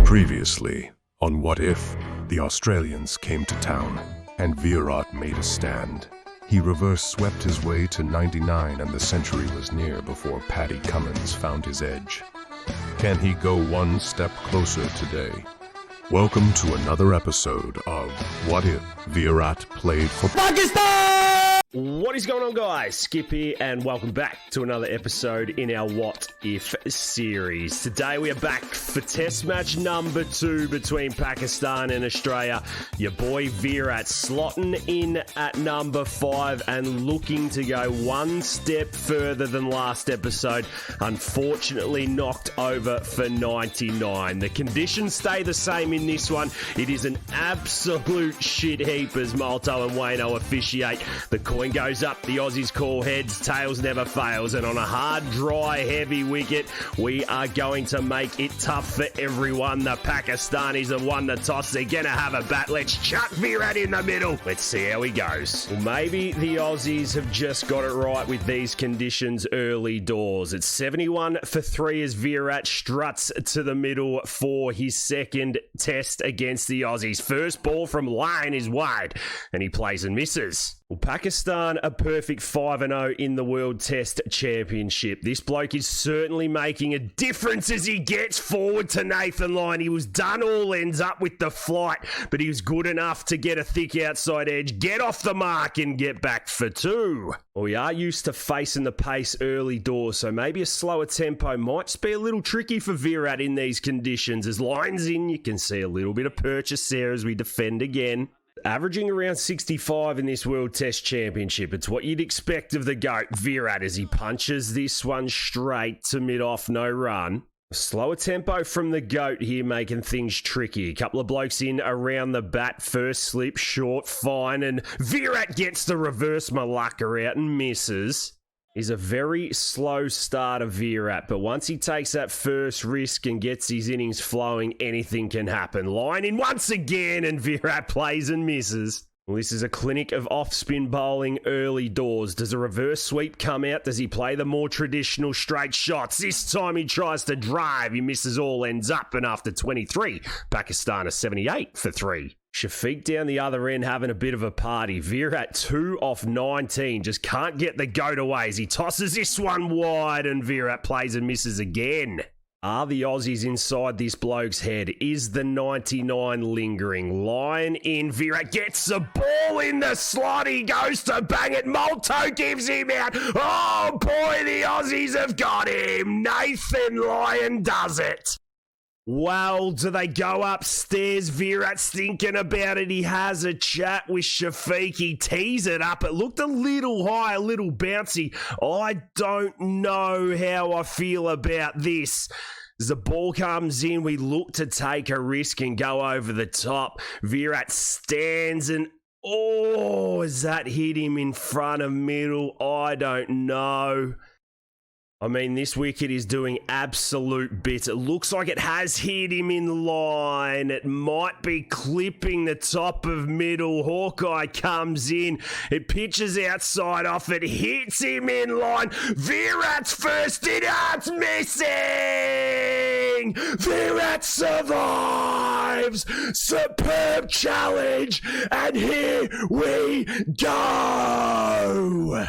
Previously, on What If, the Australians came to town, and Virat made a stand. He reverse swept his way to 99 and the century was near before Paddy Cummins found his edge. Can he go one step closer today? Welcome to another episode of What If Virat played for Pakistan! What is going on, guys? Skip here, and welcome back to another episode in our What If series. Today we are back for test match number 2 between Pakistan and Australia. Your boy Virat slotting in at number 5 and looking to go one step further than last episode. Unfortunately knocked over for 99. The conditions stay the same in this one. It is an absolute shit heap as Malto and Wayno officiate. The coin goes up, the Aussies call heads, tails never fails, and on a hard, dry, heavy wicket, we are going to make it tough for everyone. The Pakistanis have won the toss, they're gonna have a bat. Let's chuck Virat in the middle. Let's see how he goes. Well, maybe the Aussies have just got it right with these conditions early doors. It's 71 for 3 as Virat struts to the middle for his second test against the Aussies. First ball from Lane is wide, and he plays and misses. Well, Pakistan a perfect 5-0 in the World Test Championship. This bloke is certainly making a difference as he gets forward to Nathan Lyon. He was done all ends up with the flight, but he was good enough to get a thick outside edge, get off the mark and get back for 2. Well, we are used to facing the pace early doors, so maybe a slower tempo might just be a little tricky for Virat in these conditions. As Lyon's in, you can see a little bit of purchase there as we defend again. Averaging around 65 in this World Test Championship. It's what you'd expect of the GOAT, Virat, as he punches this one straight to mid-off, no run. Slower tempo from the GOAT here, making things tricky. A couple of blokes in around the bat. First slip, short, fine, and Virat gets the reverse Malacca out and misses. Is a very slow start of Virat, but once he takes that first risk and gets his innings flowing, anything can happen. Line in once again, and Virat plays and misses. Well, this is a clinic of off-spin bowling early doors. Does a reverse sweep come out? Does he play the more traditional straight shots? This time he tries to drive. He misses all ends up, and after 23, Pakistan are 78 for 3. Shafiq down the other end having a bit of a party. Virat 2 off 19. Just can't get the goat away as he tosses this one wide and Virat plays and misses again. Are the Aussies inside this bloke's head? Is the 99 lingering? Line in. Virat gets the ball in the slot. He goes to bang it. Malto gives him out. Oh boy, the Aussies have got him. Nathan Lyon does it. Well, do they go upstairs? Virat's thinking about it. He has a chat with Shafiq. He tees it up. It looked a little high, a little bouncy. I don't know how I feel about this. As the ball comes in, we look to take a risk and go over the top. Virat stands and has that hit him in front of middle? I don't know. I mean, this wicket is doing absolute bits. It looks like it has hit him in line. It might be clipping the top of middle. Hawkeye comes in. It pitches outside off. It hits him in line. Virat's first hit. It's missing. Virat survives. Superb challenge. And here we go.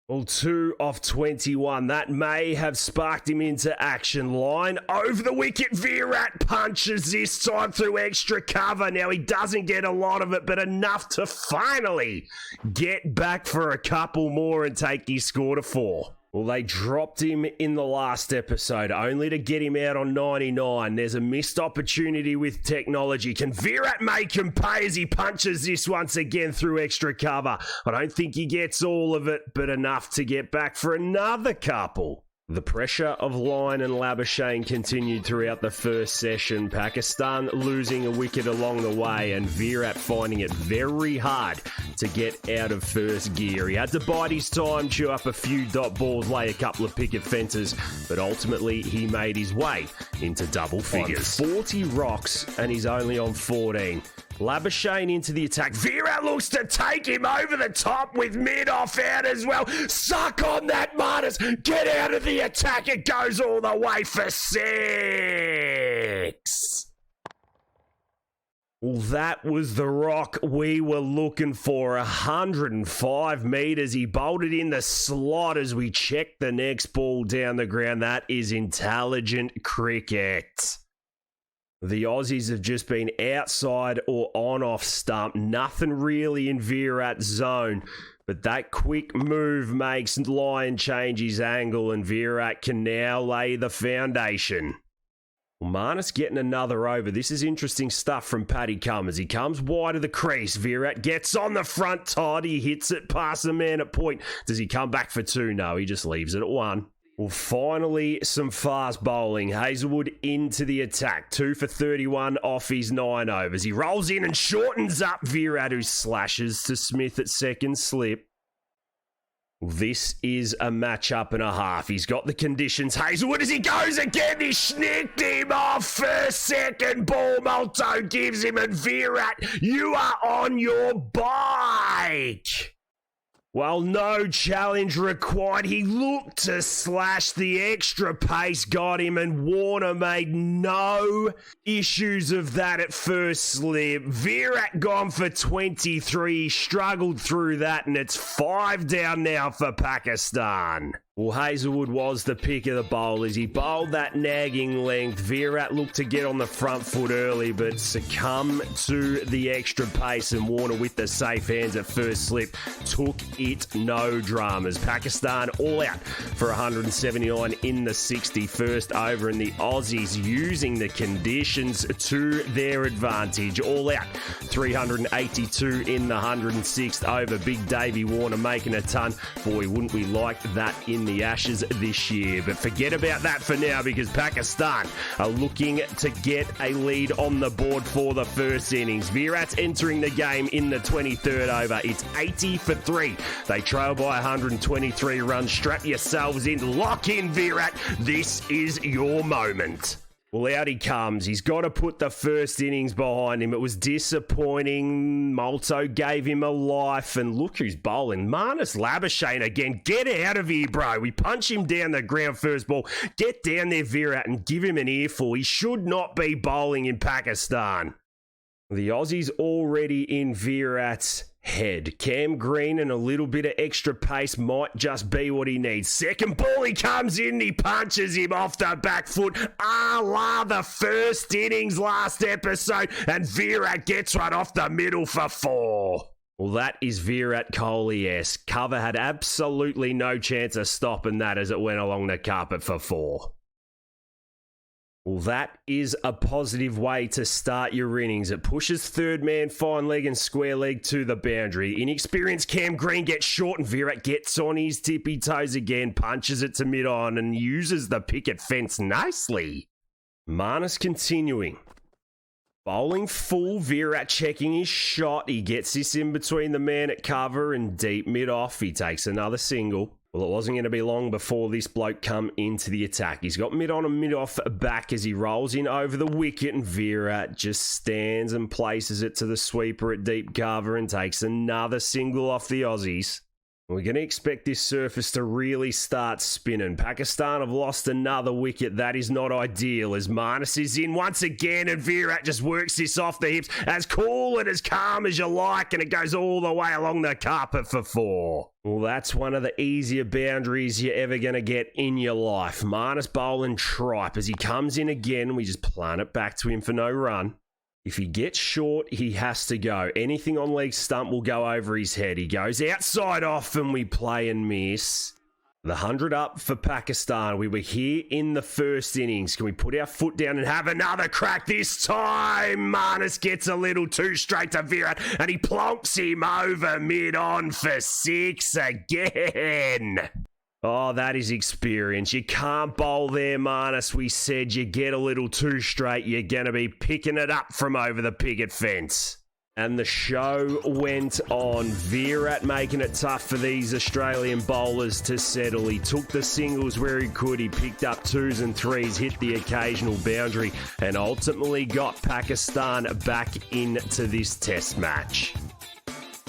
Well, 2 off 21. That may have sparked him into action. Line over the wicket. Virat punches this time through extra cover. Now, he doesn't get a lot of it, but enough to finally get back for a couple more and take his score to 4. Well, they dropped him in the last episode, only to get him out on 99. There's a missed opportunity with technology. Can Virat make him pay as he punches this once again through extra cover? I don't think he gets all of it, but enough to get back for another couple. The pressure of Lyon and Labuschagne continued throughout the first session. Pakistan losing a wicket along the way and Virat finding it very hard to get out of first gear. He had to bide his time, chew up a few dot balls, lay a couple of picket fences, but ultimately he made his way into double figures. 40 rocks and he's only on 14. Labuschagne into the attack. Virat looks to take him over the top with mid-off out as well. Suck on that, Martis. Get out of the attack. It goes all the way for 6. miss. Well, that was the rock we were looking for. 105 metres. He bolted in the slot as we checked the next ball down the ground. That is intelligent cricket. The Aussies have just been outside or on off stump. Nothing really in Virat's zone. But that quick move makes Lyon change his angle, and Virat can now lay the foundation. Well, Marnus getting another over. This is interesting stuff from Paddy Cummins. He comes wide of the crease. Virat gets on the front Todd. He hits it past the man at point. Does he come back for two? No, he just leaves it at one. Well, finally, some fast bowling. Hazelwood into the attack. 2 for 31 off his 9 overs. He rolls in and shortens up Virat, who slashes to Smith at second slip. This is a matchup and a half. He's got the conditions. Hazelwood, as he goes again, he snicked him off. First, second ball, Malto gives him, and Virat, you are on your bike. Well, no challenge required. He looked to slash. The extra pace got him, and Warner made no issues of that at first slip. Virat gone for 23. He struggled through that, and it's 5 down now for Pakistan. Well, Hazelwood was the pick of the bowlers. He bowled that nagging length. Virat looked to get on the front foot early, but succumbed to the extra pace, and Warner with the safe hands at first slip took it no dramas. Pakistan all out for 179 in the 61st over, and the Aussies using the conditions to their advantage. All out 382 in the 106th over. Big Davey Warner making a ton. Boy, wouldn't we like that in the Ashes this year. But forget about that for now, because Pakistan are looking to get a lead on the board for the first innings. Virat's entering the game in the 23rd over. It's 80 for 3. They trail by 123 runs. Strap yourselves in. Lock in, Virat. This is your moment. Well, out he comes. He's got to put the first innings behind him. It was disappointing. Malto gave him a life, and look who's bowling. Marnus Labuschagne again. Get out of here, bro. We punch him down the ground first ball. Get down there, Virat, and give him an earful. He should not be bowling in Pakistan. The Aussies already in Virat's head. Cam Green and a little bit of extra pace might just be what he needs. Second ball, he comes in, he punches him off the back foot, a la the first innings last episode, and Virat gets one off the middle for 4. Well, that is Virat Kohli-esque. Cover had absolutely no chance of stopping that as it went along the carpet for 4. Well, that is a positive way to start your innings. It pushes third man, fine leg and square leg to the boundary. Inexperienced Cam Green gets short, and Virat gets on his tippy toes again, punches it to mid-on and uses the picket fence nicely. Marnus continuing. Bowling full, Virat checking his shot. He gets this in between the man at cover and deep mid-off. He takes another single. Well, it wasn't going to be long before this bloke come into the attack. He's got mid-on and mid-off back as he rolls in over the wicket, and Virat just stands and places it to the sweeper at deep cover and takes another single off the Aussies. We're going to expect this surface to really start spinning. Pakistan have lost another wicket. That is not ideal, as Marnus is in once again, and Virat just works this off the hips. As cool and as calm as you like, and it goes all the way along the carpet for 4. Well, that's one of the easier boundaries you're ever going to get in your life. Marnus bowling tripe as he comes in again. We just plant it back to him for no run. If he gets short, he has to go. Anything on leg stump will go over his head. He goes outside off, and we play and miss. The 100 up for Pakistan. We were here in the first innings. Can we put our foot down and have another crack this time? Marnus gets a little too straight to Virat, and he plonks him over mid-on for 6 again. Oh, that is experience. You can't bowl there, Marnus. We said you get a little too straight, you're going to be picking it up from over the picket fence. And the show went on. Virat making it tough for these Australian bowlers to settle. He took the singles where he could. He picked up 2s and 3s, hit the occasional boundary, and ultimately got Pakistan back into this test match.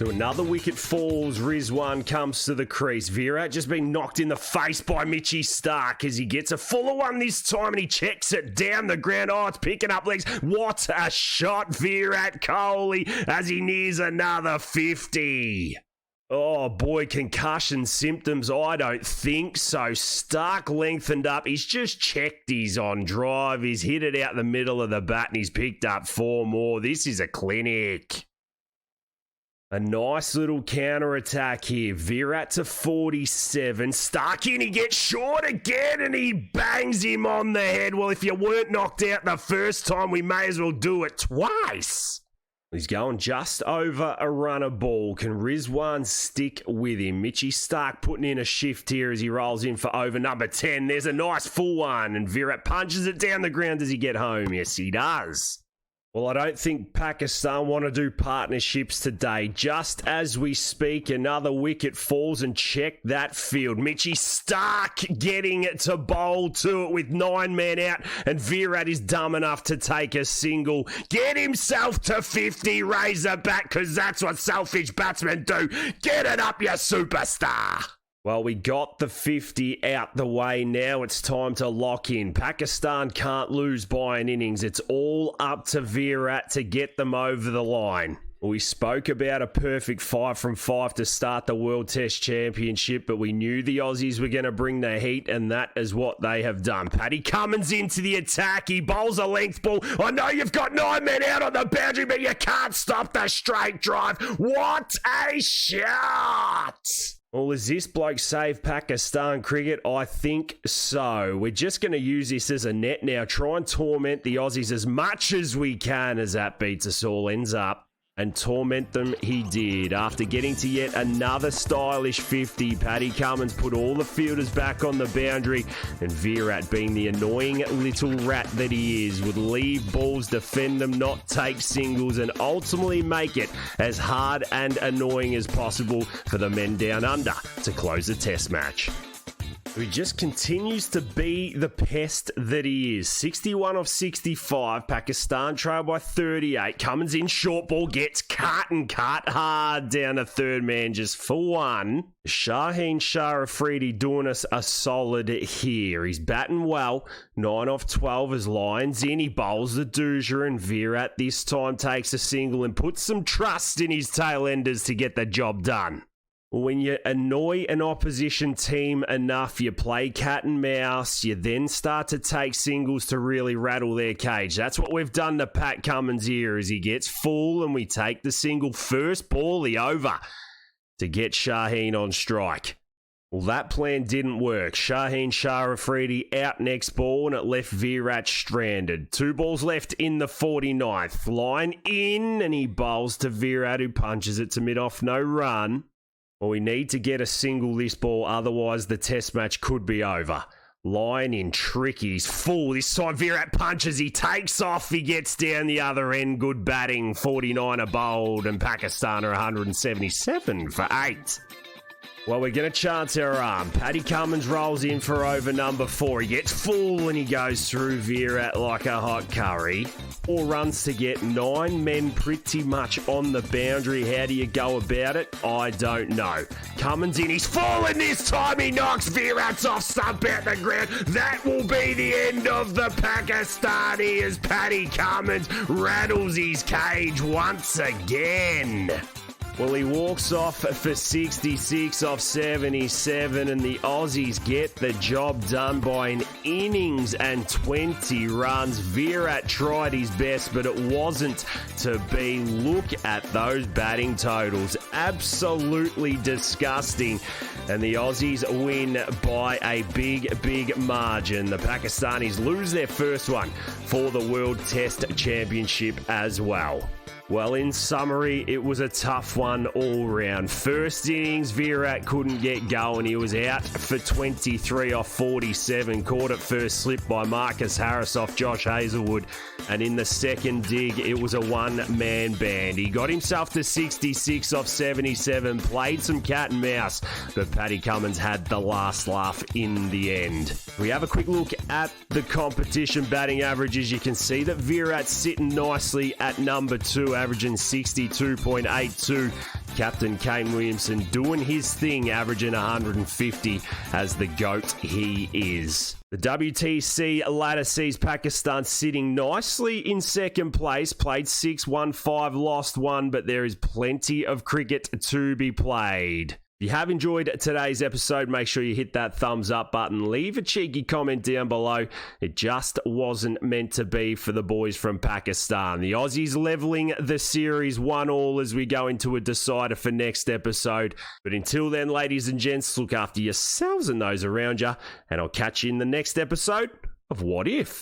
So another wicket falls. Rizwan comes to the crease. Virat just been knocked in the face by Mitchy Starc as he gets a fuller one this time and he checks it down the ground. Oh, it's picking up legs. What a shot, Virat Kohli, as he nears another 50. Oh boy, concussion symptoms? I don't think so. Starc lengthened up. He's just checked his on drive. He's hit it out the middle of the bat and he's picked up 4 more. This is a clinic. A nice little counter-attack here. Virat to 47. Starc in, he gets short again and he bangs him on the head. Well, if you weren't knocked out the first time, we may as well do it twice. He's going just over a runner ball. Can Rizwan stick with him? Mitchy Starc putting in a shift here as he rolls in for over number 10. There's a nice full one, and Virat punches it down the ground. Does he get home? Yes, he does. Well, I don't think Pakistan want to do partnerships today. Just as we speak, another wicket falls, and check that field. Mitchy Starc getting it to bowl to it with 9 men out, and Virat is dumb enough to take a single. Get himself to 50, Razorback, because that's what selfish batsmen do. Get it up, you superstar. Well, we got the 50 out the way. Now it's time to lock in. Pakistan can't lose by an innings. It's all up to Virat to get them over the line. We spoke about a perfect 5 from 5 to start the World Test Championship, but we knew the Aussies were going to bring the heat, and that is what they have done. Paddy Cummins into the attack. He bowls a length ball. I know you've got 9 men out on the boundary, but you can't stop the straight drive. What a shot! Well, does this bloke save Pakistan cricket? I think so. We're just going to use this as a net now. Try and torment the Aussies as much as we can as that beats us all. Ends up. And torment them he did. After getting to yet another stylish 50, Paddy Cummins put all the fielders back on the boundary, and Virat, being the annoying little rat that he is, would leave balls, defend them, not take singles, and ultimately make it as hard and annoying as possible for the men down under to close the test match. He just continues to be the pest that he is. 61 off 65. Pakistan trail by 38. Cummins in short ball, gets cut and cut hard down a third man just for 1. Shaheen Shah Afridi doing us a solid here. He's batting well. 9 off 12 as Lions in. He bowls the doozer, and Virat this time takes a single and puts some trust in his tail-enders to get the job done. When you annoy an opposition team enough, you play cat and mouse, you then start to take singles to really rattle their cage. That's what we've done to Pat Cummins here, as he gets full and we take the single first ball, the over, to get Shaheen on strike. Well, that plan didn't work. Shaheen Shah Afridi out next ball, and it left Virat stranded. 2 balls left in the 49th. Line in, and he bowls to Virat, who punches it to mid-off, no run. Well, we need to get a single this ball, otherwise the test match could be over. Line in, tricky, he's full. This time Virat punches, he takes off, he gets down the other end. Good batting, 49 are bowled, and Pakistan are 177 for 8. Well, we're going to chance our arm. Paddy Cummins rolls in for over number 4. He gets full and he goes through Virat like a hot curry. 4 runs to get, 9 men pretty much on the boundary. How do you go about it? I don't know. Cummins in, he's fallen this time. He knocks Virat's off stump out the ground. That will be the end of the Pakistani as Paddy Cummins rattles his cage once again. Well, he walks off for 66 off 77, and the Aussies get the job done by an innings and 20 runs. Virat tried his best, but it wasn't to be. Look at those batting totals. Absolutely disgusting. And the Aussies win by a big margin. The Pakistanis lose their first one for the World Test Championship as well. Well, in summary, it was a tough one all round. First innings, Virat couldn't get going. He was out for 23 off 47. Caught at first slip by Marcus Harris off Josh Hazlewood. And in the second dig, it was a one-man band. He got himself to 66 off 77, played some cat and mouse, but Paddy Cummins had the last laugh in the end. We have a quick look at the competition batting averages. You can see that Virat's sitting nicely at number 2, averaging 62.82. Captain Kane Williamson doing his thing, averaging 150 as the GOAT he is. The WTC ladder sees Pakistan sitting nicely in second place. Played 6, won 5, lost 1, but there is plenty of cricket to be played. If you have enjoyed today's episode, make sure you hit that thumbs up button. Leave a cheeky comment down below. It just wasn't meant to be for the boys from Pakistan. The Aussies leveling the series 1-1 as we go into a decider for next episode. But until then, ladies and gents, look after yourselves and those around you. And I'll catch you in the next episode of What If?